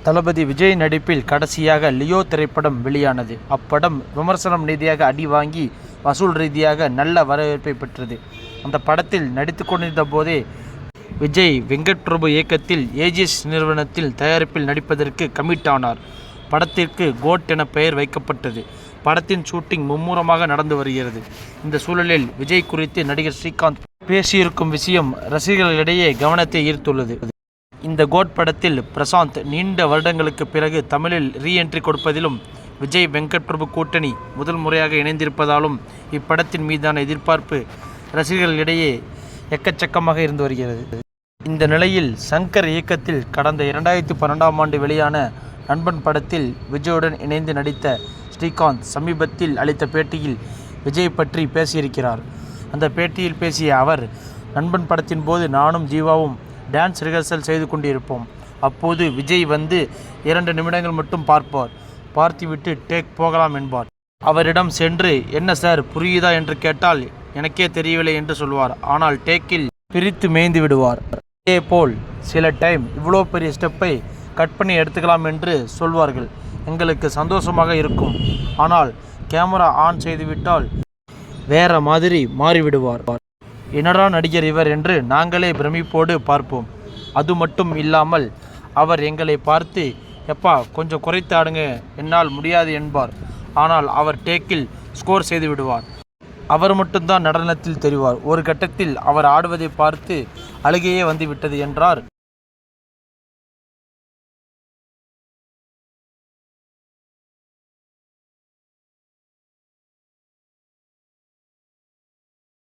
தளபதி விஜய் நடிப்பில் கடைசியாக லியோ திரைப்படம் வெளியானது. அப்படம் விமர்சனம் ரீதியாக அடி வாங்கி வசூல் ரீதியாக நல்ல வரவேற்பை பெற்றது. அந்த படத்தில் நடித்து கொண்டிருந்த போதே விஜய் வெங்கட் பிரபு இயக்கத்தில் ஏஜிஎஸ் நிறுவனத்தில் தயாரிப்பில் நடிப்பதற்கு கமிட் ஆனார். படத்திற்கு கோட் என பெயர் வைக்கப்பட்டது. படத்தின் ஷூட்டிங் மும்முரமாக நடந்து வருகிறது. இந்த சூழலில் விஜய் குறித்து நடிகர் ஸ்ரீகாந்த் பேசியிருக்கும் விஷயம் ரசிகர்களிடையே கவனத்தை ஈர்த்துள்ளது. இந்த கோட் படத்தில் பிரசாந்த் நீண்ட வருடங்களுக்கு பிறகு தமிழில் ரீஎன்ட்ரி கொடுப்பதிலும் விஜய் வெங்கட் பிரபு கூட்டணி முதல் முறையாக இணைந்திருப்பதாலும் இப்படத்தின் மீதான எதிர்பார்ப்பு ரசிகர்களிடையே எக்கச்சக்கமாக இருந்து வருகிறது. இந்த நிலையில் சங்கர் இயக்கத்தில் கடந்த 2012ஆம் ஆண்டு வெளியான நண்பன் படத்தில் விஜயுடன் இணைந்து நடித்த ஸ்ரீகாந்த் சமீபத்தில் அளித்த பேட்டியில் விஜய் பற்றி பேசியிருக்கிறார். அந்த பேட்டியில் பேசிய அவர், நண்பன் படத்தின் போது நானும் ஜீவாவும் டான்ஸ் ரிஹர்சல் செய்து கொண்டிருப்போம். அப்போது விஜய் வந்து 2 நிமிடங்கள் மட்டும் பார்ப்பார். பார்த்துவிட்டு டேக் போகலாம் என்பார். அவரிடம் சென்று என்ன சார் புரியுதா என்று கேட்டால் எனக்கே தெரியவில்லை என்று சொல்வார். ஆனால் டேக்கில் பிரித்து மேய்ந்து விடுவார். இதேபோல் சில டைம் இவ்வளோ பெரிய ஸ்டெப்பை கட் பண்ணி எடுத்துக்கலாம் என்று சொல்வார்கள். எங்களுக்கு சந்தோஷமாக இருக்கும். ஆனால் கேமரா ஆன் செய்துவிட்டால் வேற மாதிரி மாறிவிடுவார். என்னடா நடிகர் இவர் என்று நாங்களே பிரமிப்போடு பார்ப்போம். அது மட்டும் இல்லாமல் அவர் எங்களை பார்த்து எப்பா கொஞ்சம் குறைத்து ஆடுங்க, என்னால் முடியாது என்பார். ஆனால் அவர் டேக்கில் ஸ்கோர் செய்து விடுவார். அவர் மட்டும்தான் நடனத்தில் தெரிவார். ஒரு கட்டத்தில் அவர் ஆடுவதை பார்த்து அழுகையே வந்துவிட்டது என்றார்